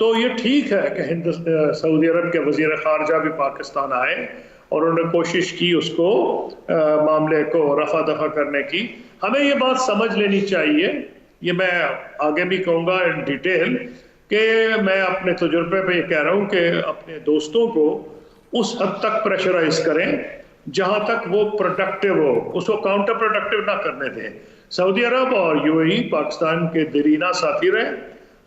تو یہ ٹھیک ہے کہ سعودی عرب کے وزیر خارجہ بھی پاکستان آئے اور انہوں نے کوشش کی اس کو معاملے کو رفع دفع کرنے کی. ہمیں یہ بات سمجھ لینی چاہیے, یہ میں آگے بھی کہوں گا ان ڈیٹیل, کہ میں اپنے تجربے پہ یہ کہہ رہا ہوں کہ اپنے دوستوں کو اس حد تک پریشرائز کریں جہاں تک وہ پروڈکٹیو ہو, اس کو کاؤنٹر پروڈکٹیو نہ کرنے دیں. سعودی عرب اور یو اے ای پاکستان کے دیرینہ ساتھی رہے,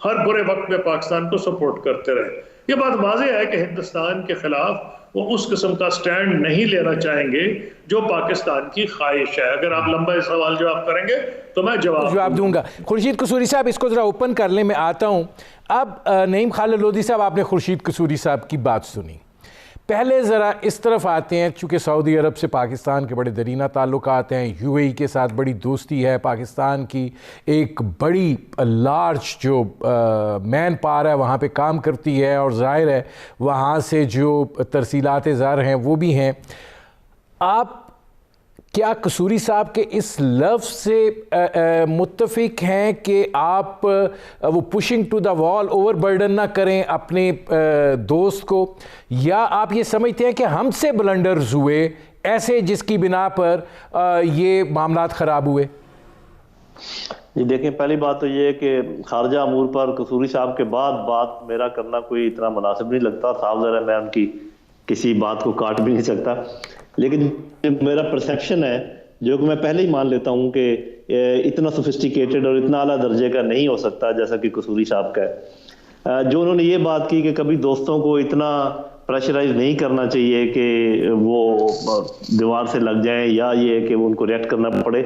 ہر برے وقت میں پاکستان کو سپورٹ کرتے رہے. یہ بات واضح ہے کہ ہندوستان کے خلاف وہ اس قسم کا سٹینڈ نہیں لینا چاہیں گے جو پاکستان کی خواہش ہے. اگر آپ لمبا سوال جواب کریں گے تو میں جواب دوں گا. خورشید قصوری صاحب, اس کو ذرا اوپن کر لیں, میں آتا ہوں. اب نعیم خالد لودھی صاحب, آپ نے خورشید قصوری صاحب کی بات سنی, پہلے ذرا اس طرف آتے ہیں. چونکہ سعودی عرب سے پاکستان کے بڑے دیرینہ تعلقات ہیں, یو اے ای کے ساتھ بڑی دوستی ہے, پاکستان کی ایک بڑی لارج جو مین پاور ہے وہاں پہ کام کرتی ہے, اور ظاہر ہے وہاں سے جو ترسیلات زر ہیں وہ بھی ہیں. آپ کیا قصوری صاحب کے اس لفظ سے متفق ہیں کہ آپ وہ پشنگ ٹو دا وال اوور برڈن نہ کریں اپنے دوست کو, یا آپ یہ سمجھتے ہیں کہ ہم سے بلنڈرز ہوئے ایسے جس کی بنا پر یہ معاملات خراب ہوئے؟ جی دیکھیں, پہلی بات تو یہ ہے کہ خارجہ امور پر قصوری صاحب کے بعد بات میرا کرنا کوئی اتنا مناسب نہیں لگتا. صاحب ذرا میں ان کی کسی بات کو کاٹ بھی نہیں سکتا, لیکن میرا پرسیپشن ہے جو کہ میں پہلے ہی مان لیتا ہوں کہ اتنا سوفسٹیکیٹڈ اور اتنا اعلیٰ درجے کا نہیں ہو سکتا جیسا کہ قصوری صاحب کا ہے. جو انہوں نے یہ بات کی کہ کبھی دوستوں کو اتنا پریشرائز نہیں کرنا چاہیے کہ وہ دیوار سے لگ جائیں, یا یہ کہ ان کو ریئیکٹ کرنا پڑے,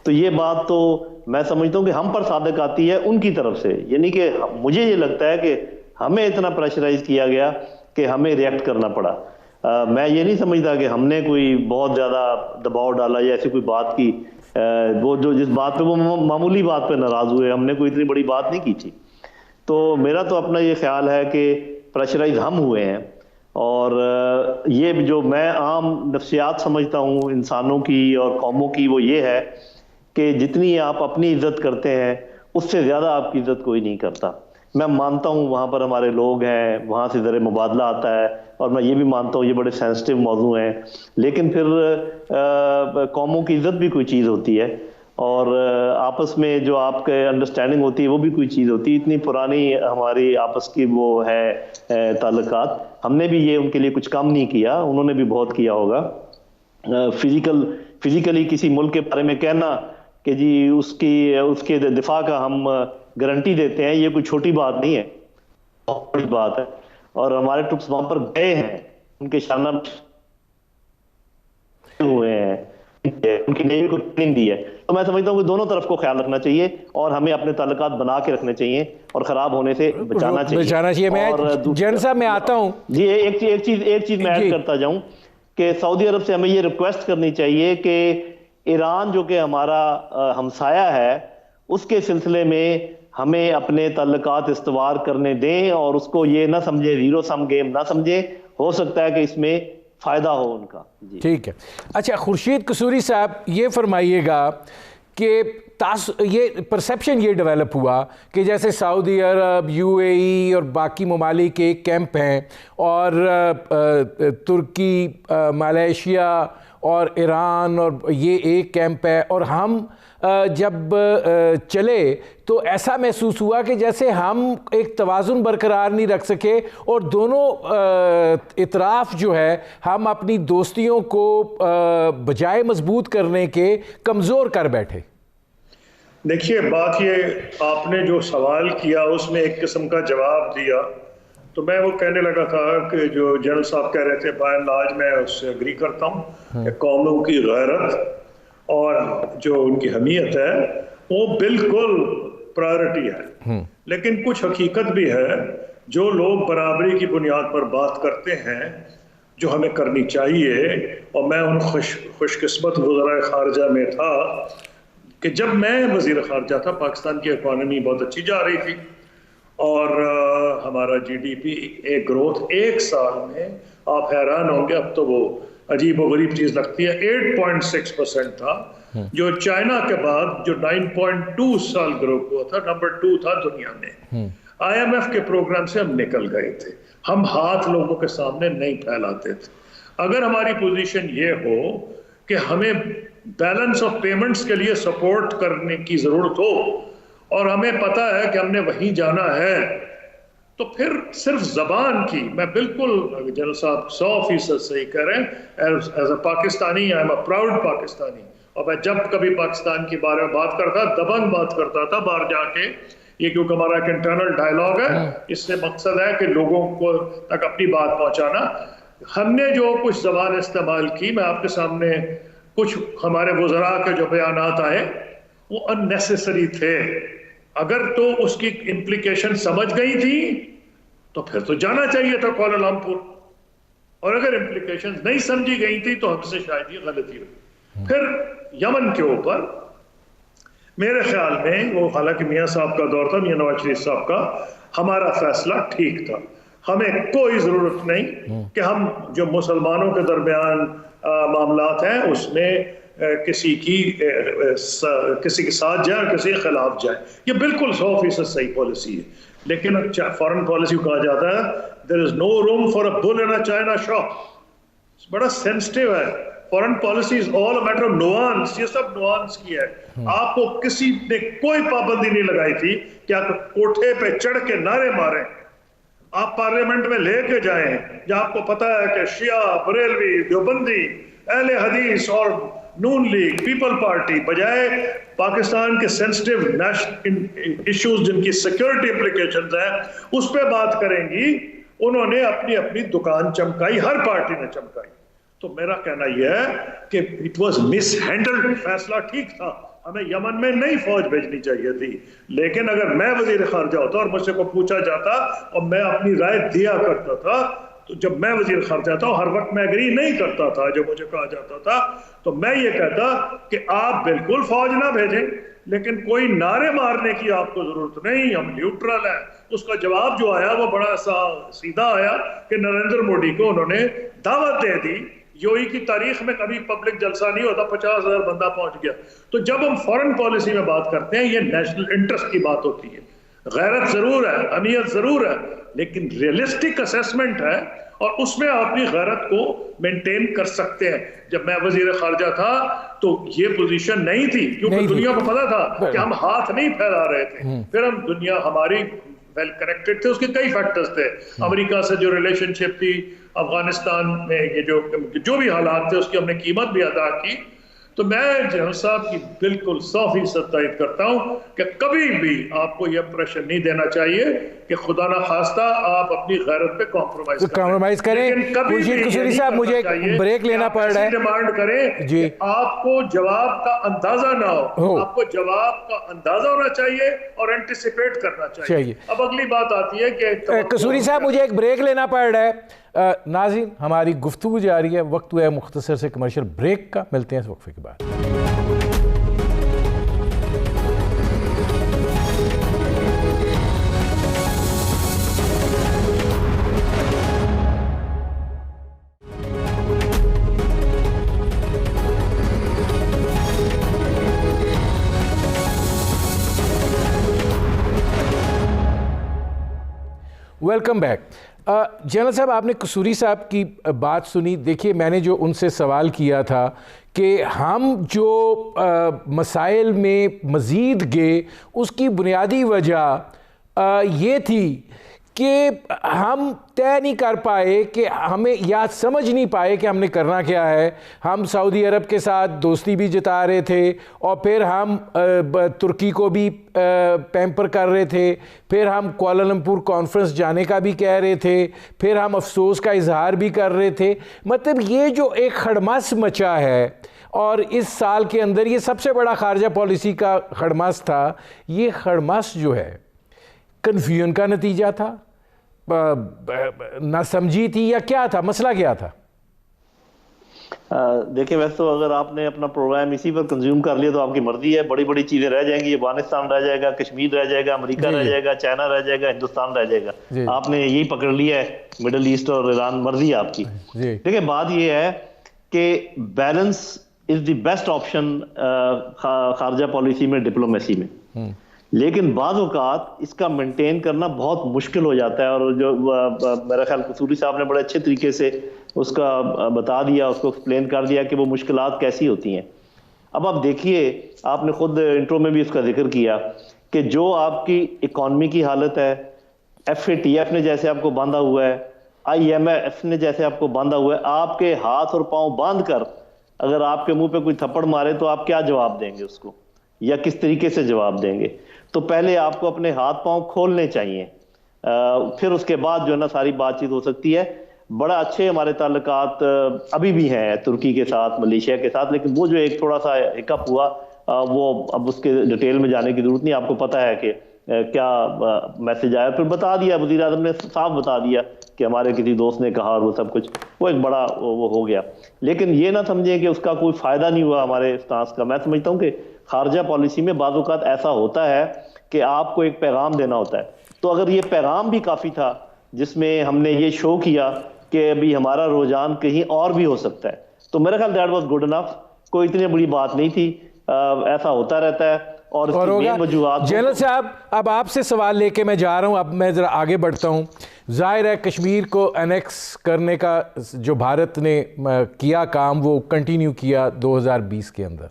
تو یہ بات تو میں سمجھتا ہوں کہ ہم پر صادق آتی ہے ان کی طرف سے. یعنی کہ مجھے یہ لگتا ہے کہ ہمیں اتنا پریشرائز کیا گیا کہ ہمیں ریئیکٹ کرنا پڑا. میں یہ نہیں سمجھتا کہ ہم نے کوئی بہت زیادہ دباؤ ڈالا یا ایسی کوئی بات کی, وہ جو جس بات پہ وہ معمولی بات پہ ناراض ہوئے, ہم نے کوئی اتنی بڑی بات نہیں کی تھی. تو میرا تو اپنا یہ خیال ہے کہ پریشرائز ہم ہوئے ہیں, اور یہ جو میں عام نفسیات سمجھتا ہوں انسانوں کی اور قوموں کی, وہ یہ ہے کہ جتنی آپ اپنی عزت کرتے ہیں اس سے زیادہ آپ کی عزت کوئی نہیں کرتا. میں مانتا ہوں وہاں پر ہمارے لوگ ہیں, وہاں سے زر مبادلہ آتا ہے, اور میں یہ بھی مانتا ہوں یہ بڑے سینسٹیو موضوع ہیں, لیکن پھر قوموں کی عزت بھی کوئی چیز ہوتی ہے, اور آپس میں جو آپ کے انڈرسٹینڈنگ ہوتی ہے وہ بھی کوئی چیز ہوتی ہے. اتنی پرانی ہماری آپس کی وہ ہے تعلقات, ہم نے بھی یہ ان کے لیے کچھ کم نہیں کیا, انہوں نے بھی بہت کیا ہوگا. فزیکلی کسی ملک کے بارے میں کہنا کہ جی اس کے دفاع کا ہم گارنٹی دیتے ہیں, یہ کوئی چھوٹی بات نہیں ہے, بہت بڑی بات ہے. اور ہمارے ٹروپس وہاں پر گئے ہیں, ان کے شانہ ہوئے ہیں, ان کی نیوی کو ٹریننگ دی ہے. تو میں سمجھتا ہوں کہ دونوں طرف کو خیال رکھنا چاہیے, اور ہمیں اپنے تعلقات بنا کے رکھنے چاہیے, اور خراب ہونے سے بچانا چاہیے. میں جن صاحب میں آتا ہوں. جی ایک چیز میں ایڈ کرتا جاؤں کہ سعودی عرب سے ہمیں یہ ریکویسٹ کرنی چاہیے کہ ایران جو کہ ہمارا ہمسایہ ہے, اس کے سلسلے میں ہمیں اپنے تعلقات استوار کرنے دیں, اور اس کو یہ نہ سمجھے زیرو سم گیم نہ سمجھے. ہو سکتا ہے کہ اس میں فائدہ ہو ان کا. ٹھیک ہے. اچھا خورشید قصوری صاحب, یہ فرمائیے گا کہ یہ پرسیپشن یہ ڈیولپ ہوا کہ جیسے سعودی عرب, یو اے ای اور باقی ممالک ایک کیمپ ہیں, اور ترکی, ملیشیا اور ایران اور یہ ایک کیمپ ہے, اور ہم جب چلے تو ایسا محسوس ہوا کہ جیسے ہم ایک توازن برقرار نہیں رکھ سکے, اور دونوں اطراف جو ہے ہم اپنی دوستیوں کو بجائے مضبوط کرنے کے کمزور کر بیٹھے. دیکھیے بات یہ, آپ نے جو سوال کیا اس میں ایک قسم کا جواب دیا, تو میں وہ کہنے لگا تھا کہ جو جنرل صاحب کہہ رہے تھے بائی اینڈ لارج میں اس سے اگری کرتا ہوں کہ قوموں کی غیرت اور جو ان کی حمیت ہے وہ بالکل پرائرٹی ہے, لیکن کچھ حقیقت بھی ہے جو لوگ برابری کی بنیاد پر بات کرتے ہیں جو ہمیں کرنی چاہیے. اور میں ان خوش قسمت وزرائے خارجہ میں تھا کہ جب میں وزیر خارجہ تھا پاکستان کی اکانومی بہت اچھی جا رہی تھی, اور ہمارا جی ڈی پی ایک گروتھ ایک سال میں آپ حیران ہوں گے, اب تو وہ عجیب و غریب چیز لگتی ہے, 8.6% تھا, جو چائنا کے بعد جو 9.2 سال گروتھ ہوا تھا, نمبر 2 تھا دنیا میں. IMF کے پروگرام سے ہم نکل گئے تھے, ہم ہاتھ لوگوں کے سامنے نہیں پھیلاتے تھے. اگر ہماری پوزیشن یہ ہو کہ ہمیں بیلنس آف پیمنٹس کے لیے سپورٹ کرنے کی ضرورت ہو اور ہمیں پتا ہے کہ ہم نے وہیں جانا ہے, تو پھر صرف زبان کی, میں بالکل جنرل صاحب 100% صحیح کہہ رہے ہیں, as a Pakistani I am a proud Pakistani, اور میں جب کبھی پاکستان کے بارے میں بات کرتا دبنگ بات کرتا تھا باہر جا کے, یہ کیونکہ ہمارا ایک انٹرنل ڈائلاگ ہے, اس سے مقصد ہے کہ لوگوں کو تک اپنی بات پہنچانا. ہم نے جو کچھ زبان استعمال کی, میں آپ کے سامنے کچھ ہمارے وزراء کے جو بیانات آئے وہ اننیسیسری تھے. اگر تو اس کی امپلیکیشن سمجھ گئی تھی تو پھر تو جانا چاہیے تھا کوالالمپور, اور اگر امپلیکیشن نہیں سمجھی گئی تھی تو ہم سے شاید یہ غلطی ہوئی. پھر یمن کے اوپر میرے خیال میں وہ حالانکہ میاں صاحب کا دور تھا, میاں نواز شریف صاحب کا, ہمارا فیصلہ ٹھیک تھا. ہمیں کوئی ضرورت نہیں کہ ہم جو مسلمانوں کے درمیان معاملات ہیں اس میں کسی کے ساتھ جائے اور کسی کے خلاف جائے. یہ بالکل 100% صحیح پالیسی ہے. لیکن فارن پالیسی کو کہا جاتا ہے there is no room for a bull in a china shop. بڑا سینسٹیو ہے. Foreign policy is all a matter of nuance, یہ سب نوانس کی ہے. آپ کو کسی نے کوئی پابندی نہیں لگائی تھی کہ آپ کوٹھے پہ چڑھ کے نعرے ماریں, آپ پارلیمنٹ میں لے کے جائیں جہاں آپ کو پتا ہے کہ شیعہ, بریلوی, دیوبندی, اہل حدیث اور نون لیگ, پیپل پارٹی, بجائے پاکستان کے سینسٹیو ایشوز جن کی سیکیورٹی امپلیکیشنز ہیں اس پہ بات کریں گی, انہوں نے اپنی اپنی دکان چمکائی, ہر پارٹی نے چمکائی. تو میرا کہنا یہ ہے کہ اٹ واز مس ہینڈلڈ. فیصلہ ٹھیک تھا, ہمیں یمن میں نہیں فوج بھیجنی چاہیے تھی, لیکن اگر میں وزیر خارجہ ہوتا اور مجھ سے کو پوچھا جاتا اور میں اپنی رائے دیا کرتا تھا, تو جب میں وزیر خارجہ تھا ہر وقت میں ایگری نہیں کرتا تھا جو مجھے کہا جاتا تھا, تو میں یہ کہتا کہ آپ بالکل فوج نہ بھیجیں, لیکن کوئی نعرے مارنے کی آپ کو ضرورت نہیں, ہم نیوٹرل ہیں. اس کا جواب جو آیا وہ بڑا سیدھا آیا کہ نریندر مودی کو انہوں نے دعوت دے دی. یوئی کی تاریخ میں کبھی پبلک جلسہ نہیں ہوتا, 50,000 بندہ پہنچ گیا. تو جب ہم فارن پالیسی میں بات کرتے ہیں یہ نیشنل انٹرسٹ کی بات ہوتی ہے. غیرت ضرور ہے, اہمیت ضرور ہے, لیکن ریئلسٹک اسیسمنٹ ہے اور اس میں آپ اپنی غیرت کو مینٹین کر سکتے ہیں. جب میں وزیر خارجہ تھا تو یہ پوزیشن نہیں تھی, کیونکہ دنیا کو پتا تھا کہ ہم ہاتھ نہیں پھیلا رہے تھے. پھر ہم دنیا ہماری ویل کنیکٹڈ تھے, اس کے کئی فیکٹرز تھے. امریکہ سے جو ریلیشن شپ تھی, افغانستان میں یہ جو بھی حالات تھے اس کی ہم نے قیمت بھی ادا کی. تو میں جنرل صاحب کی بالکل 100% تائید کرتا ہوں کہ کبھی بھی آپ کو یہ امپریشن نہیں دینا چاہیے کہ خدا نہ خواستہ آپ اپنی غیرت پہ کمپرومائز کریں. خورشید قصوری صاحب مجھے ایک بریک لینا پڑ رہا ہے. ڈیمانڈ کریں کہ آپ کو جواب کا اندازہ نہ ہو, آپ کو جواب کا اندازہ ہونا چاہیے اور اینٹیسپیٹ کرنا چاہیے. اب اگلی بات آتی ہے کہ قصوری صاحب مجھے ایک بریک لینا پڑ رہا ہے. ناظرین ہماری گفتگو جاری ہے, وقت ہوا ہے مختصر سے کمرشل بریک کا, ملتے ہیں اس وقفے کے بعد. Welcome back. جنرل صاحب آپ نے قصوری صاحب کی بات سنی. دیکھیے میں نے جو ان سے سوال کیا تھا کہ ہم جو مسائل میں مزید گئے اس کی بنیادی وجہ یہ تھی کہ ہم طے نہیں کر پائے, کہ ہمیں یا سمجھ نہیں پائے کہ ہم نے کرنا کیا ہے. ہم سعودی عرب کے ساتھ دوستی بھی جتا رہے تھے اور پھر ہم ترکی کو بھی پیمپر کر رہے تھے, پھر ہم کوالالمپور کانفرنس جانے کا بھی کہہ رہے تھے, پھر ہم افسوس کا اظہار بھی کر رہے تھے. مطلب یہ جو ایک خڑمس مچا ہے, اور اس سال کے اندر یہ سب سے بڑا خارجہ پالیسی کا خڑمس تھا. یہ خڑمس جو ہے کنفیوژن کا نتیجہ تھا, نہ سمجھی تھی, یا کیا تھا مسئلہ, کیا تھا؟ دیکھیں ویسے تو اگر آپ نے اپنا پروگرام اسی پر کنزیوم کر لیا تو آپ کی مرضی ہے. بڑی بڑی چیزیں رہ جائیں گی, افغانستان رہ جائے گا, کشمیر رہ جائے گا, امریکہ رہ جائے گا, چائنا رہ جائے گا, ہندوستان رہ جائے گا. آپ نے یہی پکڑ لیا ہے, مڈل ایسٹ اور ایران, مرضی ہے آپ کی. دیکھیں بات یہ ہے کہ balance is the best option خارجہ پالیسی میں, ڈپلومیسی میں. لیکن بعض اوقات اس کا مینٹین کرنا بہت مشکل ہو جاتا ہے، اور جو میرا خیال قصوری صاحب نے بڑے اچھے طریقے سے اس کا بتا دیا، اس کو ایکسپلین کر دیا کہ وہ مشکلات کیسی ہوتی ہیں۔ اب آپ دیکھیے، آپ نے خود انٹرو میں بھی اس کا ذکر کیا کہ جو آپ کی اکانومی کی حالت ہے، FATF نے جیسے آپ کو باندھا ہوا ہے، IMF نے جیسے آپ کو باندھا ہوا ہے، آپ کے ہاتھ اور پاؤں باندھ کر اگر آپ کے منہ پہ کوئی تھپڑ مارے تو آپ کیا جواب دیں گے اس کو، یا کس طریقے سے جواب دیں گے؟ تو پہلے آپ کو اپنے ہاتھ پاؤں کھولنے چاہیے، پھر اس کے بعد جو ہے نا ساری بات چیت ہو سکتی ہے۔ بڑا اچھے ہمارے تعلقات ابھی بھی ہیں ترکی کے ساتھ، ملیشیا کے ساتھ، لیکن وہ جو ایک تھوڑا سا ہکپ ہوا، وہ اب اس کے ڈیٹیل میں جانے کی ضرورت نہیں، آپ کو پتہ ہے کہ کیا میسج آیا، پھر بتا دیا وزیر اعظم نے، صاف بتا دیا کہ ہمارے کسی دوست نے کہا، اور وہ سب کچھ، وہ ایک بڑا وہ ہو گیا۔ لیکن یہ نہ سمجھیں کہ اس کا کوئی فائدہ نہیں ہوا ہمارے اسٹانس کا۔ میں سمجھتا ہوں کہ خارجہ پالیسی میں بعض اوقات ایسا ہوتا ہے کہ آپ کو ایک پیغام دینا ہوتا ہے، تو اگر یہ پیغام بھی کافی تھا جس میں ہم نے یہ شو کیا کہ ابھی ہمارا رجحان کہیں اور بھی ہو سکتا ہے، تو میرا خیال دیٹ واز گڈ انف، کوئی اتنی بڑی بات نہیں تھی۔ ایسا ہوتا رہتا ہے، اور اس کی مین وجوہات۔ جنرل صاحب، اب آپ سے سوال لے کے میں جا رہا ہوں، اب میں ذرا آگے بڑھتا ہوں۔ ظاہر ہے کشمیر کو انیکس کرنے کا جو بھارت نے کیا کام، وہ کنٹینیو کیا 2020 کے اندر۔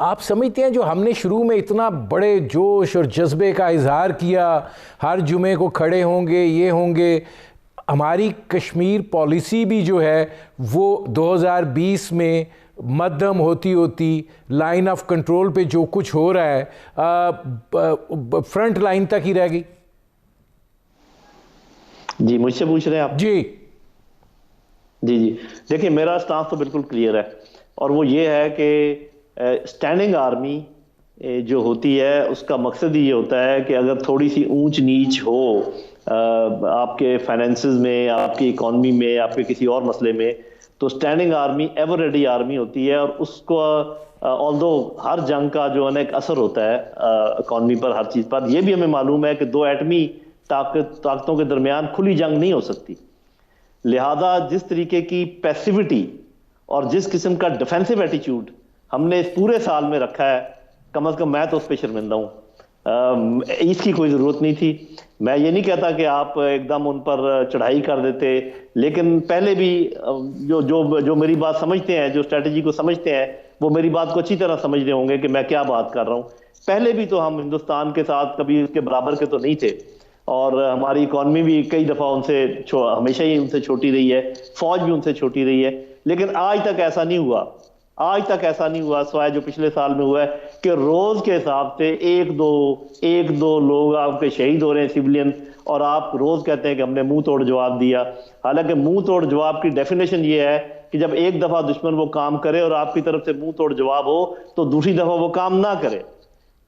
آپ سمجھتے ہیں جو ہم نے شروع میں اتنا بڑے جوش اور جذبے کا اظہار کیا، ہر جمعے کو کھڑے ہوں گے، یہ ہوں گے، ہماری کشمیر پالیسی بھی جو ہے وہ 2020 میں مدھم ہوتی لائن آف کنٹرول پہ جو کچھ ہو رہا ہے فرنٹ لائن تک ہی رہ گئی؟ جی مجھ سے پوچھ رہے ہیں آپ؟ جی دیکھیں، میرا سٹانس تو بالکل کلیئر ہے، اور وہ یہ ہے کہ اسٹینڈنگ آرمی جو ہوتی ہے اس کا مقصد ہی یہ ہوتا ہے کہ اگر تھوڑی سی اونچ نیچ ہو آپ کے فائنینسز میں، آپ کی اکانومی میں، آپ کے کسی اور مسئلے میں، تو standing army ever ready army ہوتی ہے، اور اس کو آلدو ہر جنگ کا جو ہے نا ایک اثر ہوتا ہے اکانومی پر، ہر چیز پر۔ یہ بھی ہمیں معلوم ہے کہ دو ایٹمی طاقتوں کے درمیان کھلی جنگ نہیں ہو سکتی، لہذا جس طریقے کی پیسیوٹی اور جس قسم کا ڈیفینسو ایٹیچیوڈ ہم نے اس پورے سال میں رکھا ہے، کم از کم میں تو اس پہ شرمندہ ہوں۔ اس کی کوئی ضرورت نہیں تھی۔ میں یہ نہیں کہتا کہ آپ ایک دم ان پر چڑھائی کر دیتے، لیکن پہلے بھی جو میری بات سمجھتے ہیں، جو اسٹریٹجی کو سمجھتے ہیں، وہ میری بات کو اچھی طرح سمجھ رہے ہوں گے کہ میں کیا بات کر رہا ہوں۔ پہلے بھی تو ہم ہندوستان کے ساتھ کبھی اس کے برابر کے تو نہیں تھے، اور ہماری اکانومی بھی کئی دفعہ ان سے ہمیشہ ہی ان سے چھوٹی رہی ہے، فوج بھی ان سے چھوٹی رہی ہے، لیکن آج تک ایسا نہیں ہوا سوائے جو پچھلے سال میں ہوا ہے کہ روز کے حساب سے ایک دو لوگ آپ کے شہید ہو رہے ہیں سیولین، اور آپ روز کہتے ہیں کہ ہم نے منہ توڑ جواب دیا۔ حالانکہ منہ توڑ جواب کی ڈیفینیشن یہ ہے کہ جب ایک دفعہ دشمن وہ کام کرے اور آپ کی طرف سے منہ توڑ جواب ہو تو دوسری دفعہ وہ کام نہ کرے۔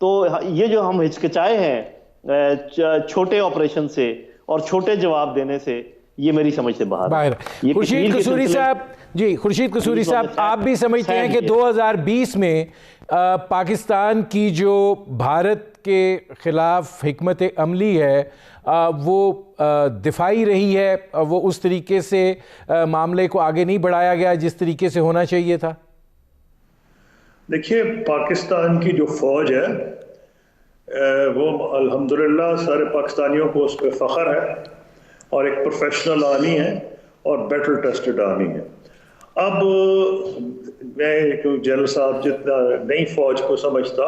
تو یہ جو ہم ہچکچائے ہیں چھوٹے آپریشن سے اور چھوٹے جواب دینے سے، یہ میری سمجھ سے باہر ہے۔ خورشید قصوری صاحب، خورشید قصوری صاحب، آپ بھی سمجھتے ہیں کہ 2020 میں پاکستان کی جو بھارت کے خلاف حکمت عملی ہے وہ دفاعی رہی ہے، وہ اس طریقے سے معاملے کو آگے نہیں بڑھایا گیا جس طریقے سے ہونا چاہیے تھا؟ دیکھیے، پاکستان کی جو فوج ہے وہ الحمدللہ سارے پاکستانیوں کو اس پہ فخر ہے، اور ایک پروفیشنل آرمی ہے اور بیٹل ٹیسٹڈ آرمی ہے۔ اب میں جنرل صاحب جتنا نئی فوج کو سمجھتا،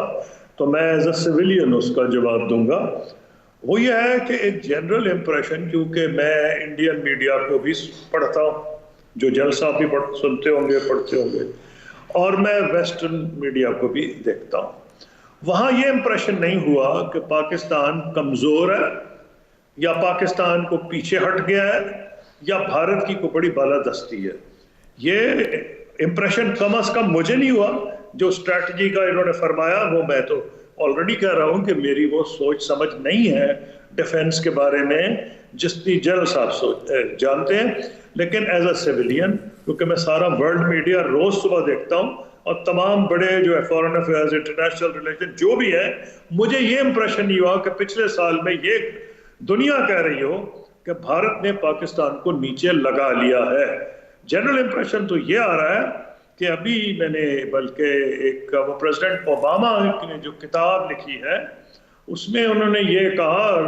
تو میں ایز اے سویلین اس کا جواب دوں گا۔ وہ یہ ہے کہ ایک جنرل امپریشن، کیونکہ میں انڈین میڈیا کو بھی پڑھتا ہوں، جو جنرل صاحب بھی سنتے ہوں گے، پڑھتے ہوں گے، اور میں ویسٹرن میڈیا کو بھی دیکھتا ہوں، وہاں یہ امپریشن نہیں ہوا کہ پاکستان کمزور ہے، یا پاکستان کو پیچھے ہٹ گیا ہے، یا بھارت کی کوئی بڑی بالادستی ہے۔ یہ امپریشن کم از کم مجھے نہیں ہوا۔ جو اسٹریٹجی کا انہوں نے فرمایا، وہ میں تو آلریڈی کہہ رہا ہوں کہ میری وہ سوچ سمجھ نہیں ہے ڈیفنس کے بارے میں جتنی جنرل صاحب جانتے ہیں، لیکن ایز اے سیویلین، کیونکہ میں سارا ورلڈ میڈیا روز صبح دیکھتا ہوں، اور تمام بڑے جو ہے فارن افیئرز، انٹرنیشنل ریلیشن جو بھی ہے، مجھے یہ امپریشن نہیں ہوا کہ پچھلے سال میں یہ دنیا کہہ رہی ہو کہ بھارت نے پاکستان کو نیچے لگا لیا ہے۔ جنرل امپریشن تو یہ آ رہا ہے کہ ابھی میں نے بلکہ ایک وہ پریزیڈنٹ اوباما نے جو کتاب لکھی ہے، اس میں انہوں نے یہ کہا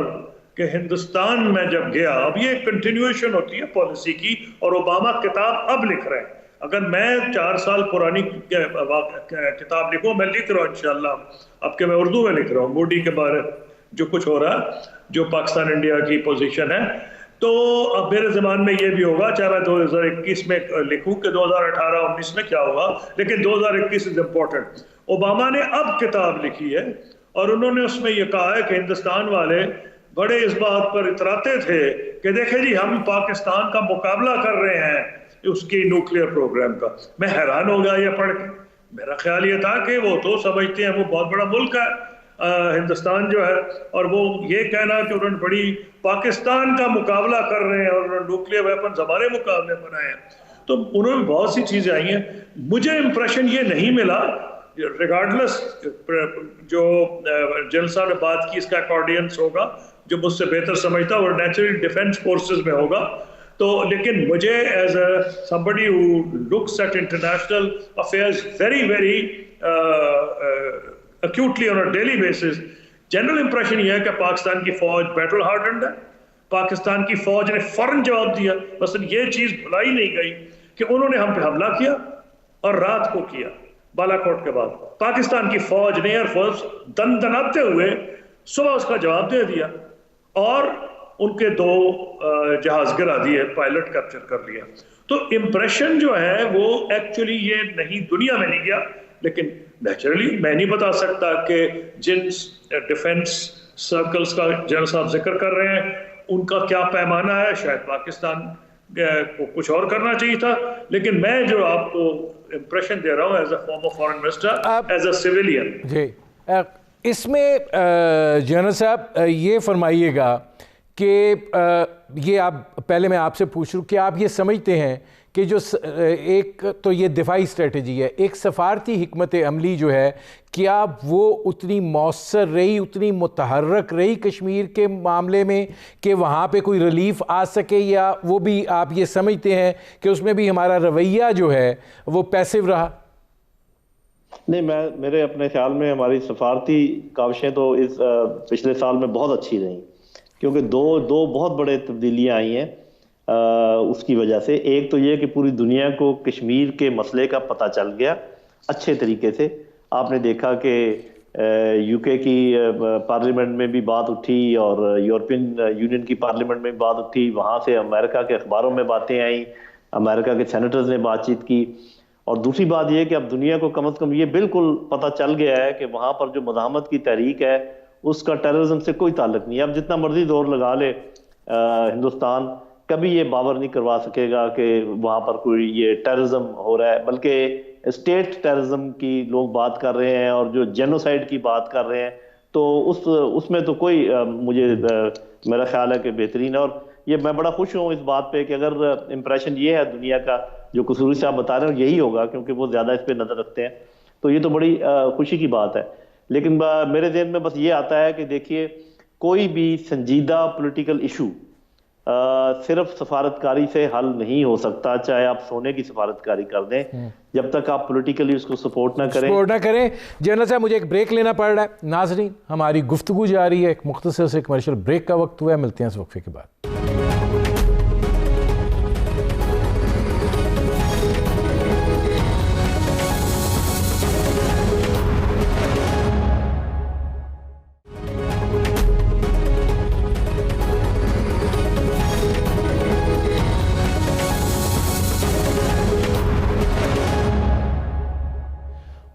کہ ہندوستان میں جب گیا، اب یہ کنٹینیویشن ہوتی ہے پالیسی کی، اور اوباما کتاب اب لکھ رہے ہیں. اگر میں 4 سال پرانی کتاب لکھوں، میں لکھ رہا ہوں انشاءاللہ اب کہ میں اردو میں لکھ رہا ہوں مودی کے بارے جو کچھ ہو رہا ہے، جو پاکستان انڈیا کی پوزیشن ہے. تو اب میرے زمان میں یہ بھی ہوگا، چاہے میں 2021 میں لکھوں کہ 2018-19 میں کیا ہوگا، لیکن 2021 از امپورٹنٹ. اوباما نے اب کتاب لکھی ہے اور انہوں نے اس میں یہ کہا ہے کہ ہندوستان والے بڑے اس بات پر اتراتے تھے کہ دیکھیں جی ہم پاکستان کا مقابلہ کر رہے ہیں اس کی نیوکلیئر پروگرام کا. میں حیران ہو گیا یہ پڑھ کے. میرا خیال یہ تھا کہ وہ تو سمجھتے ہیں وہ بہت بڑا ملک ہے ہندوستان جو ہے، اور وہ یہ کہنا کہ انہوں نے بڑی پاکستان کا مقابلہ کر رہے ہیں اور انہوں نے نیوکلیئر ویپنز ہمارے مقابلے بنائے ہیں. تو انہوں نے بہت سی چیزیں آئی ہیں. مجھے امپریشن یہ نہیں ملا ریگارڈلس جو جنرل صاحب نے بات کی اس کا اکارڈینس ہوگا جو مجھ سے بہتر سمجھتا اور نیچرل ڈیفنس فورسز میں ہوگا. تو لیکن مجھے as a somebody who looks at international affairs very very acutely on a daily basis, general impression یہ ہے کہ پاکستان کی فوج بیٹل ہارڈنڈ ہے. پاکستان کی فوج نے فوراً جواب دیا. مثلا یہ چیز بھلائی نہیں گئی کہ انہوں نے ہم پہ حملہ کیا اور رات کو کیا بالا کوٹ کے بعد. پاکستان کی فوج نے ایئر فورس دن دناتے ہوئے صبح اس کا جواب دے دیا اور ان کے 2 جہاز گرا دیے، پائلٹ کیپچر کر لیا. تو امپریشن جو ہے وہ ایکچولی یہ نہیں دنیا میں نہیں گیا. لیکن نیچرلی میں نہیں بتا سکتا کہ جن ڈیفنس سرکلز کا جنرل صاحب ذکر کر رہے ہیں ان کا کیا پیمانہ ہے. شاید پاکستان کو کچھ اور کرنا چاہیے تھا. لیکن میں جو آپ کو امپریشن دے رہا ہوں as a former foreign minister, as a civilian. جی اس میں جنرل صاحب یہ فرمائیے گا کہ یہ آپ پہلے میں آپ سے پوچھ رہا ہوں کہ آپ یہ سمجھتے ہیں کہ جو ایک تو یہ دفاعی اسٹریٹجی ہے، ایک سفارتی حکمت عملی جو ہے، کیا وہ اتنی مؤثر رہی، اتنی متحرک رہی کشمیر کے معاملے میں کہ وہاں پہ کوئی ریلیف آ سکے، یا وہ بھی آپ یہ سمجھتے ہیں کہ اس میں بھی ہمارا رویہ جو ہے وہ پیسو رہا؟ نہیں، میرے اپنے خیال میں ہماری سفارتی کاوشیں تو اس پچھلے سال میں بہت اچھی رہیں، کیونکہ دو بہت بڑے تبدیلیاں آئی ہیں اس کی وجہ سے. ایک تو یہ کہ پوری دنیا کو کشمیر کے مسئلے کا پتہ چل گیا اچھے طریقے سے. آپ نے دیکھا کہ یو کے کی پارلیمنٹ میں بھی بات اٹھی اور یورپین یونین کی پارلیمنٹ میں بھی بات اٹھی، وہاں سے امریکہ کے اخباروں میں باتیں آئیں، امریکہ کے سینیٹرز نے بات چیت کی. اور دوسری بات یہ کہ اب دنیا کو کم از کم یہ بالکل پتہ چل گیا ہے کہ وہاں پر جو مزاحمت کی تحریک ہے اس کا ٹیررزم سے کوئی تعلق نہیں ہے. اب جتنا مرضی زور لگا لے ہندوستان، کبھی یہ باور نہیں کروا سکے گا کہ وہاں پر کوئی یہ ٹیررزم ہو رہا ہے، بلکہ اسٹیٹ ٹیررزم کی لوگ بات کر رہے ہیں اور جو جینوسائیڈ کی بات کر رہے ہیں. تو اس میں تو کوئی مجھے میرا خیال ہے کہ بہترین ہے. اور یہ میں بڑا خوش ہوں اس بات پہ کہ اگر امپریشن یہ ہے دنیا کا جو قصوری صاحب بتا رہے ہیں یہی ہوگا، کیونکہ وہ زیادہ اس پہ نظر رکھتے ہیں، تو یہ تو بڑی خوشی کی بات ہے. لیکن میرے ذہن میں بس یہ آتا ہے کہ دیکھیے کوئی بھی سنجیدہ پولیٹیکل ایشو صرف سفارتکاری سے حل نہیں ہو سکتا، چاہے آپ سونے کی سفارتکاری کر دیں، جب تک آپ پولیٹیکلی اس کو سپورٹ نہ کریں. جنرل صاحب مجھے ایک بریک لینا پڑ رہا ہے. ناظرین ہماری گفتگو جاری ہے، ایک مختصر سے کمرشل بریک کا وقت ہوا ہے، ملتے ہیں اس وقفے کے بعد.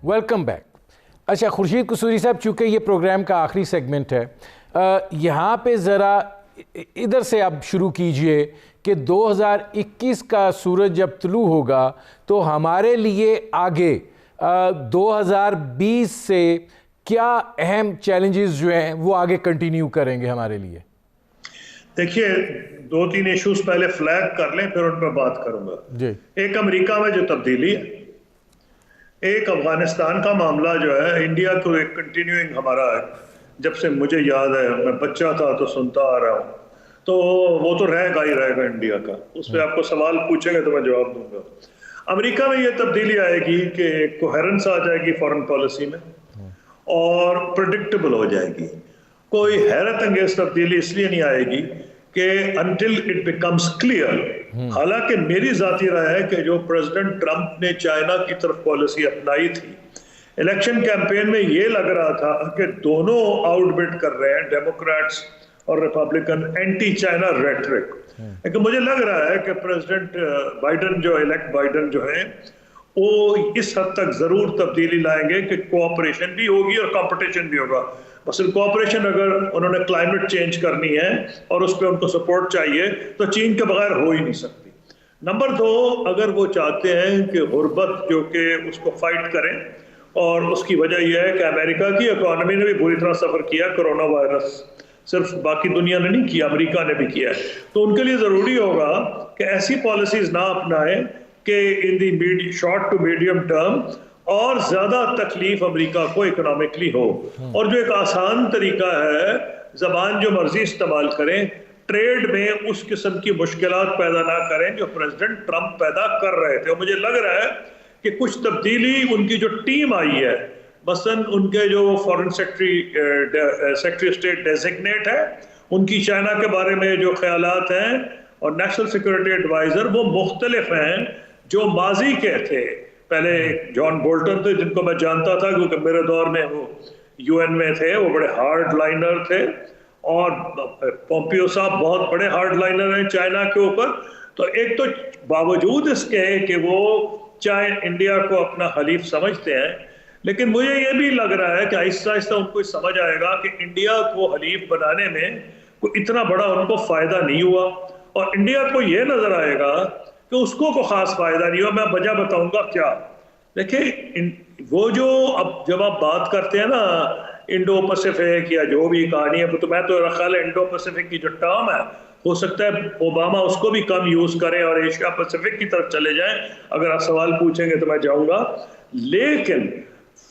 Welcome back. اچھا خورشید قصوری صاحب، چونکہ یہ پروگرام کا آخری سیگمنٹ ہے، یہاں پہ ذرا ادھر سے اب شروع کیجئے کہ 2021 کا سورج جب طلوع ہوگا تو ہمارے لیے آگے 2020 سے کیا اہم چیلنجز جو ہیں وہ آگے کنٹینیو کریں گے ہمارے لیے؟ دیکھیے 2-3 ایشوز پہلے فلیگ کر لیں پھر ان پہ بات کروں گا. جی، ایک امریکہ میں جو تبدیلی ہے، ایک افغانستان کا معاملہ جو ہے، انڈیا کو ایک کنٹینیوئنگ ہمارا ہے، جب سے مجھے یاد ہے میں بچہ تھا تو سنتا آ رہا ہوں، تو وہ تو رہے گا انڈیا کا. اس پہ آپ کو سوال پوچھیں گے تو میں جواب دوں گا. امریکہ میں یہ تبدیلی آئے گی کہ ایک کوہرنس آ جائے گی فارن پالیسی میں اور پریڈکٹیبل ہو جائے گی. کوئی حیرت انگیز تبدیلی اس لیے نہیں آئے گی کہ انٹل اٹ بیکمز کلیئر. حالانکہ میری ذاتی رائے ہے کہ جو پریزیڈنٹ ٹرمپ نے چائنا کی طرف پالیسی اپنائی تھی، الیکشن کیمپین میں یہ لگ رہا تھا کہ دونوں آؤٹ بٹ کر رہے ہیں، ڈیموکریٹس اور ریپبلکن، اینٹی چائنا ریٹرک. لیکن مجھے لگ رہا ہے کہ پریزیڈنٹ بائیڈن جو الیکٹ بائیڈن جو ہیں وہ اس حد تک ضرور تبدیلی لائیں گے کہ کوآپریشن بھی ہوگی اور کمپٹیشن بھی ہوگا. مثلا کوآپریشن اگر انہوں نے کلائمیٹ چینج کرنی ہے اور اس پہ ان کو سپورٹ چاہیے تو چین کے بغیر ہو ہی نہیں سکتی. نمبر 2، اگر وہ چاہتے ہیں کہ غربت جو کہ اس کو فائٹ کریں، اور اس کی وجہ یہ ہے کہ امریکہ کی اکانومی نے بھی بری طرح سفر کیا، کرونا وائرس صرف باقی دنیا نے نہیں کیا، امریکہ نے بھی کیا ہے، تو ان کے لیے ضروری ہوگا کہ ایسی پالیسیز نہ اپنائیں کہ in the short to medium term اور زیادہ تکلیف امریکہ کو اکنامکلی ہو. اور جو ایک آسان طریقہ ہے، زبان جو مرضی استعمال کریں، ٹریڈ میں اس قسم کی مشکلات پیدا نہ کریں جو پریزیڈنٹ ٹرمپ پیدا کر رہے تھے. مجھے لگ رہا ہے کہ کچھ تبدیلی ان کی جو ٹیم آئی ہے، مثلا ان کے جو فارن سیکرٹری اسٹیٹ ڈیزگنیٹ ہے، ان کی چائنا کے بارے میں جو خیالات ہیں، اور نیشنل سیکورٹی ایڈوائزر، وہ مختلف ہیں جو ماضی کے تھے. پہلے جان بولٹن تھے جن کو میں جانتا تھا کیونکہ میرے دور میں وہ یو این میں تھے، وہ بڑے ہارڈ لائنر تھے، اور پومپیو صاحب بہت بڑے ہارڈ لائنر ہیں چائنا کے اوپر. تو ایک تو باوجود اس کے کہ وہ چاہے انڈیا کو اپنا حلیف سمجھتے ہیں، لیکن مجھے یہ بھی لگ رہا ہے کہ آہستہ آہستہ ان کو سمجھ آئے گا کہ انڈیا کو حلیف بنانے میں کوئی اتنا بڑا ان کو فائدہ نہیں ہوا، اور انڈیا کو یہ نظر آئے گا کہ اس کو کوئی خاص فائدہ نہیں ہوا. میں وجہ بتاؤں گا کیا. دیکھیں، وہ جو اب جب آپ بات کرتے ہیں نا انڈو پیسفک یا جو بھی کہانی ہے، تو میں تو خیال ہے انڈو پیسفک کی جو ٹرم ہے، ہو سکتا ہے اوباما اس کو بھی کم یوز کریں اور ایشیا پیسفک کی طرف چلے جائیں. اگر آپ سوال پوچھیں گے تو میں جاؤں گا. لیکن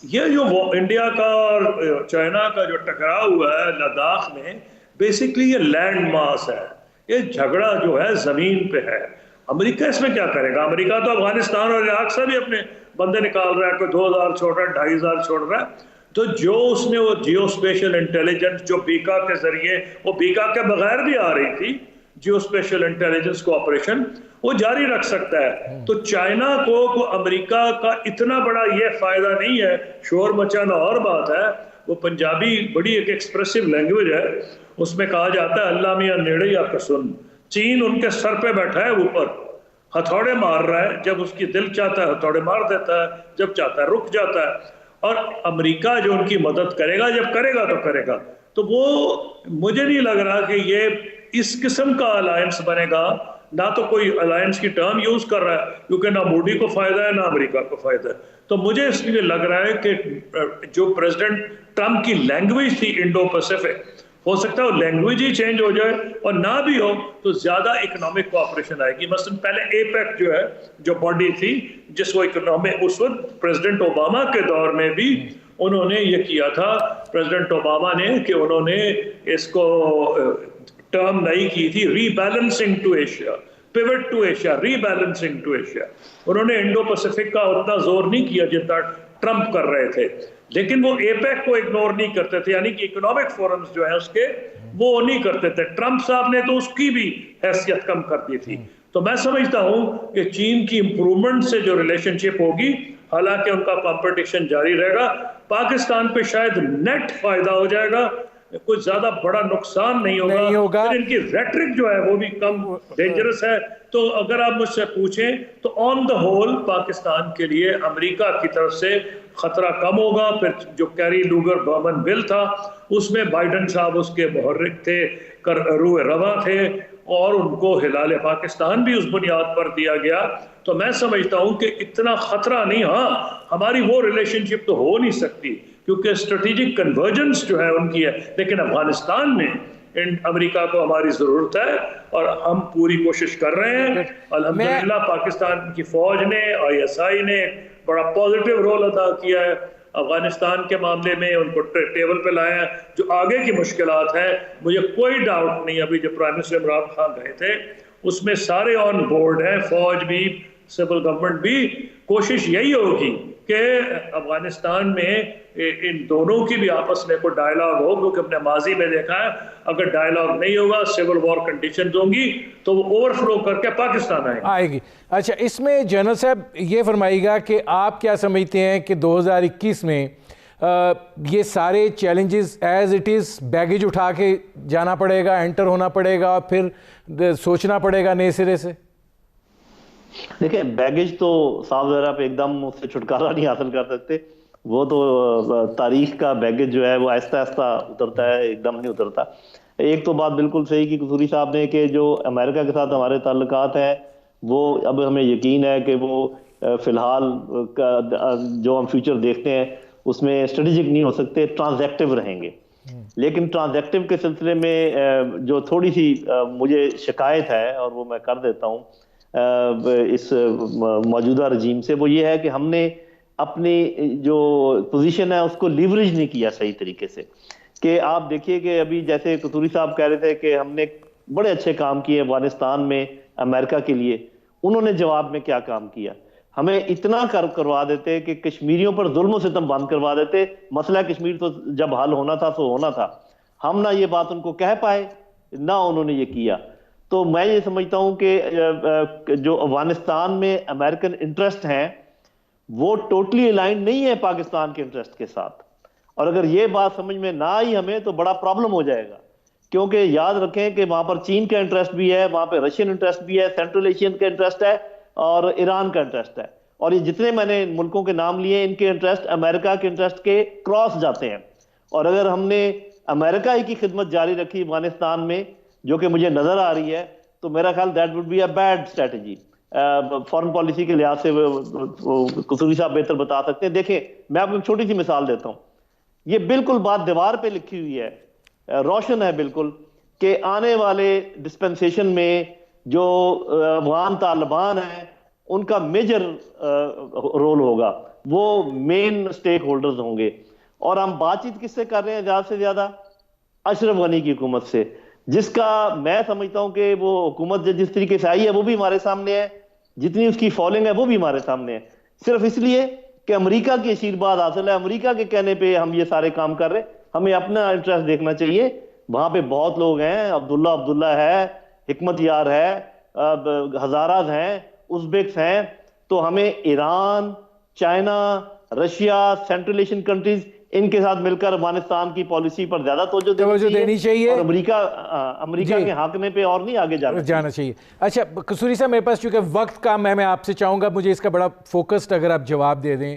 یہ جو انڈیا کا اور چائنا کا جو ٹکراؤ ہوا ہے لداخ میں، بیسکلی یہ لینڈ ماس ہے، یہ جھگڑا جو ہے زمین پہ ہے. امریکہ اس میں کیا کرے گا؟ امریکہ تو افغانستان اور عراق سے بھی اپنے بندے نکال رہا ہے، کوئی 2000 چھوڑ رہا ہے، 2500 چھوڑ رہا ہے. تو جو اس نے وہ جیو اسپیشل انٹیلیجنس جو بیکا کے ذریعے، وہ بیکا کے بغیر بھی آ رہی تھی، جیو اسپیشل انٹیلیجنس کوآپریشن، وہ جاری رکھ سکتا ہے. تو چائنا کو امریکہ کا اتنا بڑا یہ فائدہ نہیں ہے. شور مچانا اور بات ہے. وہ پنجابی بڑی ایک ایکسپریسو لینگویج ہے، اس میں کہا جاتا ہے اللہ میاں نیڑے یا کسن. چین ان کے سر پہ بیٹھا ہے، اوپر ہتھوڑے مار رہا ہے، جب اس کی دل چاہتا ہے ہتھوڑے مار دیتا ہے، جب چاہتا ہے رک جاتا ہے. اور امریکہ جو ان کی مدد کرے گا، جب کرے گا تو کرے گا. تو وہ مجھے نہیں لگ رہا کہ یہ اس قسم کا الائنس بنے گا. نہ تو کوئی الائنس کی ٹرم یوز کر رہا ہے، کیونکہ نہ مودی کو فائدہ ہے نہ امریکہ کو فائدہ ہے. تو مجھے اس لیے لگ رہا ہے کہ جو پریزیڈنٹ ٹرمپ کی لینگویج تھی انڈو پیسفک، ہو سکتا ہے وہ لینگویج ہی چینج ہو جائے، اور نہ بھی ہو تو زیادہ اکنامک کوآپریشن آئے گی. مثلا پہلے اے پیک جو ہے، جو باڈی تھی جس کو اکنامک، اس وقت پریزیڈنٹ اوباما کے دور میں بھی انہوں نے یہ کیا تھا، پریزیڈنٹ اوباما نے، کہ انہوں نے اس کو ٹرم نئی کی تھی rebalancing to Asia, pivot to Asia, rebalancing to Asia. انہوں نے انڈو پیسفک کا اتنا زور نہیں کیا جتنا ٹرمپ کر رہے تھے، لیکن وہ اے پیک کو اگنور نہیں کرتے تھے، یعنی کہ اکنامک فورمز جو ہیں اس کے، وہ نہیں کرتے تھے. ٹرمپ صاحب نے تو اس کی بھی حیثیت کم کر دی تھی. تو میں سمجھتا ہوں کہ چین کی امپرومنٹ سے جو ریلیشن شپ ہوگی، حالانکہ ان کا کمپٹیشن جاری رہے گا، پاکستان پہ شاید نیٹ فائدہ ہو جائے گا، کوئی زیادہ بڑا نقصان نہیں ہوگا. پھر ان کی ریٹرک جو ہے وہ بھی کم ڈینجرس ہے. تو اگر آپ مجھ سے پوچھیں تو آن دا ہول پاکستان کے لیے امریکہ کی طرف سے خطرہ کم ہوگا. پھر جو کیری لوگر برمن بل تھا، اس میں بائیڈن صاحب اس کے محرک تھے، روح رواں تھے، اور ان کو ہلال پاکستان بھی اس بنیاد پر دیا گیا. تو میں سمجھتا ہوں کہ اتنا خطرہ نہیں. ہاں، ہماری وہ ریلیشن شپ تو ہو نہیں سکتی کیونکہ اسٹریٹجک کنورجنس جو ہے ان کی ہے، لیکن افغانستان میں امریکہ کو ہماری ضرورت ہے اور ہم پوری کوشش کر رہے ہیں. الحمدللہ پاکستان کی فوج نے، ISI نے بڑا پازیٹیو رول ادا کیا ہے افغانستان کے معاملے میں، ان کو ٹیبل پہ لایا ہے. جو آگے کی مشکلات ہیں، مجھے کوئی ڈاؤٹ نہیں، ابھی جو پرائم منسٹر عمران خان گئے تھے اس میں سارے آن بورڈ ہیں، فوج بھی، سول گورنمنٹ بھی. کوشش یہی ہوگی کہ افغانستان میں ان دونوں کی بھی آپس میں کوئی ڈائلاگ ہو, کیونکہ ہم نے ماضی میں دیکھا ہے اگر ڈائلاگ نہیں ہوگا, سول وار کنڈیشنز ہوں گی تو وہ اوور فلو کر کے پاکستان آئے گی. اچھا, اس میں جنرل صاحب یہ فرمائیے گا کہ آپ کیا سمجھتے ہیں کہ 2021 میں یہ سارے challenges as it is baggage اٹھا کے جانا پڑے گا, انٹر ہونا پڑے گا, پھر سوچنا پڑے گا نئے سرے سے؟ دیکھیں بیگیج تو صاف ظاہر پہ ایک دم اس سے چھٹکارا نہیں حاصل کر سکتے, وہ تو تاریخ کا بیگیج جو ہے وہ آہستہ آہستہ اترتا ہے, ایک دم نہیں اترتا. ایک تو بات بالکل صحیح کی قصوری صاحب نے کہ جو امریکہ کے ساتھ ہمارے تعلقات ہیں وہ اب ہمیں یقین ہے کہ وہ فی الحال جو ہم فیوچر دیکھتے ہیں اس میں اسٹریٹجک نہیں ہو سکتے, ٹرانزیکٹیو رہیں گے. لیکن ٹرانزیکٹیو کے سلسلے میں جو تھوڑی سی مجھے شکایت ہے اور وہ میں کر دیتا ہوں اس موجودہ رجیم سے, وہ یہ ہے کہ ہم نے اپنی جو پوزیشن ہے اس کو لیوریج نہیں کیا صحیح طریقے سے. کہ آپ دیکھیے کہ ابھی جیسے قصوری صاحب کہہ رہے تھے کہ ہم نے بڑے اچھے کام کیے افغانستان میں امریکہ کے لیے, انہوں نے جواب میں کیا کام کیا؟ ہمیں اتنا کروا دیتے کہ کشمیریوں پر ظلم و ستم بند کروا دیتے. مسئلہ کشمیر تو جب حل ہونا تھا سو ہونا تھا, ہم نہ یہ بات ان کو کہہ پائے نہ انہوں نے یہ کیا. تو میں یہ سمجھتا ہوں کہ جو افغانستان میں امریکن انٹرسٹ ہیں وہ ٹوٹلی الائنڈ نہیں ہے پاکستان کے انٹرسٹ کے ساتھ, اور اگر یہ بات سمجھ میں نہ آئی ہمیں تو بڑا پرابلم ہو جائے گا. کیونکہ یاد رکھیں کہ وہاں پر چین کا انٹرسٹ بھی ہے, وہاں پہ رشین انٹرسٹ بھی ہے, سینٹرل ایشین کا انٹرسٹ ہے اور ایران کا انٹرسٹ ہے, اور یہ جتنے میں نے ملکوں کے نام لیے ان کے انٹرسٹ امریکہ کے انٹرسٹ کے کراس جاتے ہیں. اور اگر ہم نے امریکہ ہی کی خدمت جاری رکھی افغانستان میں, جو کہ مجھے نظر آ رہی ہے, تو میرا خیال that would be a bad strategy. Foreign policy کے لحاظ سے قصوری صاحب بہتر بتا سکتے ہیں. دیکھیں میں آپ کو ایک چھوٹی سی مثال دیتا ہوں, یہ بالکل بات دیوار پہ لکھی ہوئی ہے, روشن ہے بالکل, کہ آنے والے ڈسپنسیشن میں جو افغان طالبان ہیں ان کا میجر رول ہوگا, وہ مین سٹیک ہولڈرز ہوں گے. اور ہم بات چیت کس سے کر رہے ہیں زیادہ سے زیادہ؟ اشرف غنی کی حکومت سے, جس کا میں سمجھتا ہوں کہ وہ حکومت جس طریقے سے آئی ہے وہ بھی ہمارے سامنے ہے, جتنی اس کی فالوئنگ ہے وہ بھی ہمارے سامنے ہے, صرف اس لیے کہ امریکہ کی آشیرواد حاصل ہے, امریکہ کے کہنے پہ ہم یہ سارے کام کر رہے ہیں. ہمیں اپنا انٹرسٹ دیکھنا چاہیے. وہاں پہ بہت لوگ ہیں, عبداللہ ہے, حکمت یار ہے, ہزاراز ہیں, ازبیکس ہیں, تو ہمیں Iran, China, Russia, central Asian countries ان کے ساتھ مل کر افغانستان کی پالیسی پر زیادہ توجہ دینی چاہیے اور امریکہ کے حاکمے پہ اور نہیں آگے جانا چاہیے. اچھا قصوری صاحب, میرے پاس چونکہ وقت کا میں آپ سے چاہوں گا مجھے اس کا بڑا فوکسڈ اگر آپ جواب دے دیں.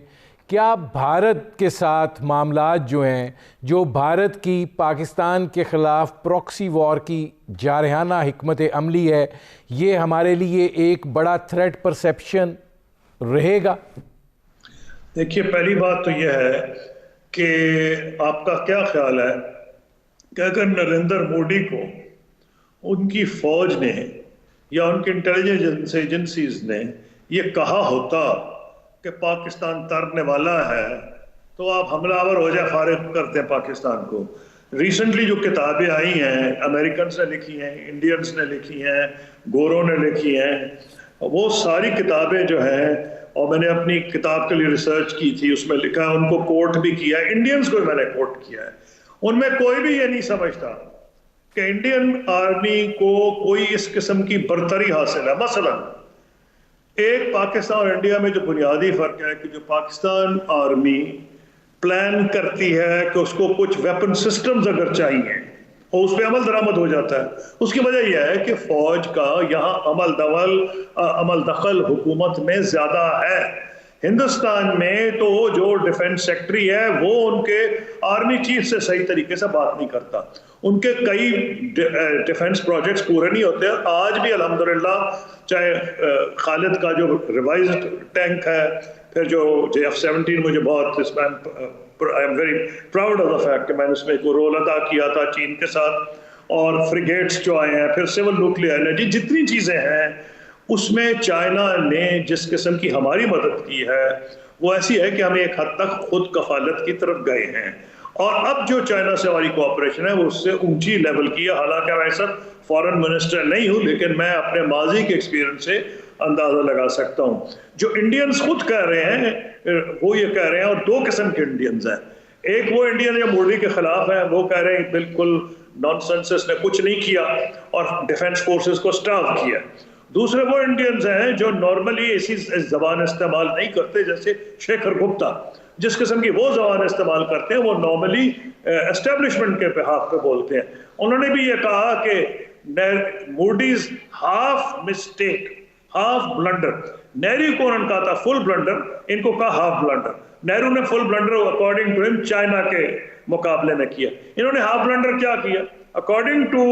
کیا بھارت کے ساتھ معاملات جو ہیں, جو بھارت کی پاکستان کے خلاف پروکسی وار کی جارحانہ حکمت عملی ہے, یہ ہمارے لیے ایک بڑا تھریٹ پرسیپشن رہے گا؟ دیکھیے پہلی بات تو یہ ہے کہ آپ کا کیا خیال ہے کہ اگر نریندر مودی کو ان کی فوج نے یا ان کی انٹیلیجنس ایجنسیز نے یہ کہا ہوتا کہ پاکستان ترنے والا ہے تو آپ حملہ آور ہو جائے, فارغ کرتے ہیں پاکستان کو. ریسنٹلی جو کتابیں آئی ہیں, امریکنز نے لکھی ہیں, انڈینز نے لکھی ہیں, گوروں نے لکھی ہیں, وہ ساری کتابیں جو ہیں, اور میں نے اپنی کتاب کے لیے ریسرچ کی تھی, اس میں لکھا ہے, ان کو کوٹ بھی کیا ہے, انڈینز کو میں نے کوٹ کیا ہے, ان میں کوئی بھی یہ نہیں سمجھتا کہ انڈین آرمی کو کوئی اس قسم کی برتری حاصل ہے. مثلا ایک پاکستان اور انڈیا میں جو بنیادی فرق ہے کہ جو پاکستان آرمی پلان کرتی ہے کہ اس کو کچھ ویپن سسٹمز اگر چاہیے اور اس پہ عمل درآمد ہو جاتا ہے, اس کی وجہ یہ ہے کہ فوج کا یہاں عمل دخل حکومت میں زیادہ ہے. ہندوستان میں تو جو ڈیفنس سیکٹری ہے وہ ان کے آرمی چیف سے صحیح طریقے سے بات نہیں کرتا, ان کے کئی ڈیفنس پروجیکٹس پورے نہیں ہوتے. آج بھی الحمدللہ چاہے خالد کا جو ریوائزڈ ٹینک ہے, پھر جو JF-17 مجھے بہت اس میں I am very proud of the fact کہ میں نے اس میں ایک رول ادا کیا تھا چین کے ساتھ, اور فریگیٹس جو آئے ہیں, پھر سول نیوکلیئر انرجی, جتنی چیزیں ہیں اس میں چائنا نے جس قسم کی ہماری مدد کی ہے وہ ایسی ہے کہ ہم ایک حد تک خود کفالت کی طرف گئے ہیں. اور اب جو چائنا سے ہماری کوآپریشن ہے وہ اس سے اونچی لیول کی ہے. حالانکہ میں سب فارن منسٹر نہیں ہوں, لیکن میں اپنے ماضی کے ایکسپیرینس سے اندازہ لگا سکتا ہوں. جو انڈینز خود کہہ رہے ہیں وہ یہ کہہ رہے ہیں. اور دو قسم کے انڈینز ہیں. ایک وہ انڈین جو مورڈی کے خلاف ہیں, وہ کہہ رہے ہیں بالکل نان سینس, اس نے کچھ نہیں کیا اور ڈیفنس فورسز کو سٹارو کیا. دوسرے وہ انڈینز ہیں جو نارملی ایسی زبان استعمال نہیں کرتے, جیسے شیکھر گپتا جس قسم کی وہ زبان استعمال کرتے ہیں, وہ نارملی اسٹیبلشمنٹ کے بہاف پہ بولتے ہیں. انہوں نے بھی یہ کہا کہ Moody's half mistake, half blunder. Nehru کو انہوں نے کہا تھا فل بلنڈر, ان کو کہا ہاف بلنڈر. نہرو نے فل بلنڈر اکارڈنگ ٹو ہم چائنا کے مقابلے میں کیا, انہوں نے ہاف بلنڈر کیا کیا اکارڈنگ ٹو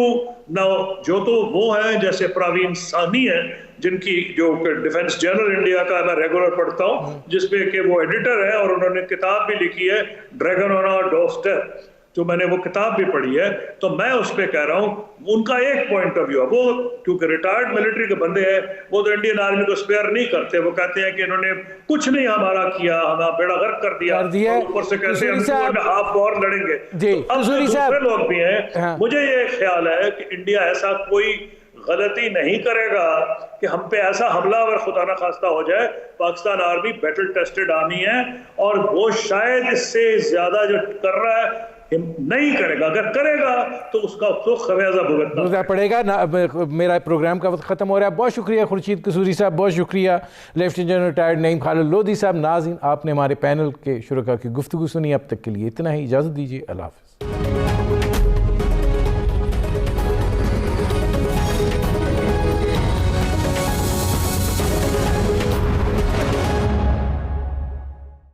ناؤ. جو تو وہ ہیں جیسے پراوین سانی ہیں, جن کی جو ڈیفنس جنرل انڈیا کا میں ریگولر پڑھتا ہوں, جس پہ کہ وہ ایڈیٹر ہے اور انہوں نے کتاب بھی لکھی ہے ڈریگن آن آور ڈورسٹیپ, جو میں نے وہ کتاب بھی پڑھی ہے. تو میں اس پہ کہہ رہا ہوں ان کا ایک پوائنٹ آف ویو ہے, وہ کیونکہ ریٹائرڈ ملٹری کے بندے ہیں, وہ تو انڈین آرمی کو اسپیئر نہیں کرتے. وہ کہتے ہیں کہ انہوں نے کچھ نہیں ہمارا کیا, ہمارا بیڑا غرق کر دیا, اوپر سے کہتے ہیں ہم ہاف وار لڑیں گے. اب دوسرے لوگ بھی ہیں. مجھے یہ خیال ہے کہ انڈیا ایسا کوئی غلطی نہیں کرے گا کہ ہم پہ ایسا حملہ اگر خدا نہ خواستہ ہو جائے. Pakistan army battle tested army ہے اور وہ شاید اس سے زیادہ جو کر رہا ہے نہیں کرے گا. اگر کرے گا تو اس کا خمیازہ بھگتنا پڑے گا. میرا پروگرام کا وقت ختم ہو رہا ہے. بہت شکریہ خورشید قصوری صاحب, بہت شکریہ لیفٹیننٹ جنرل ریٹائرڈ نعیم خالد لودھی صاحب. ناظرین, آپ نے ہمارے پینل کے شرکاء کی گفتگو سنی. اب تک کے لیے اتنا ہی, اجازت دیجیے. اللہ حافظ.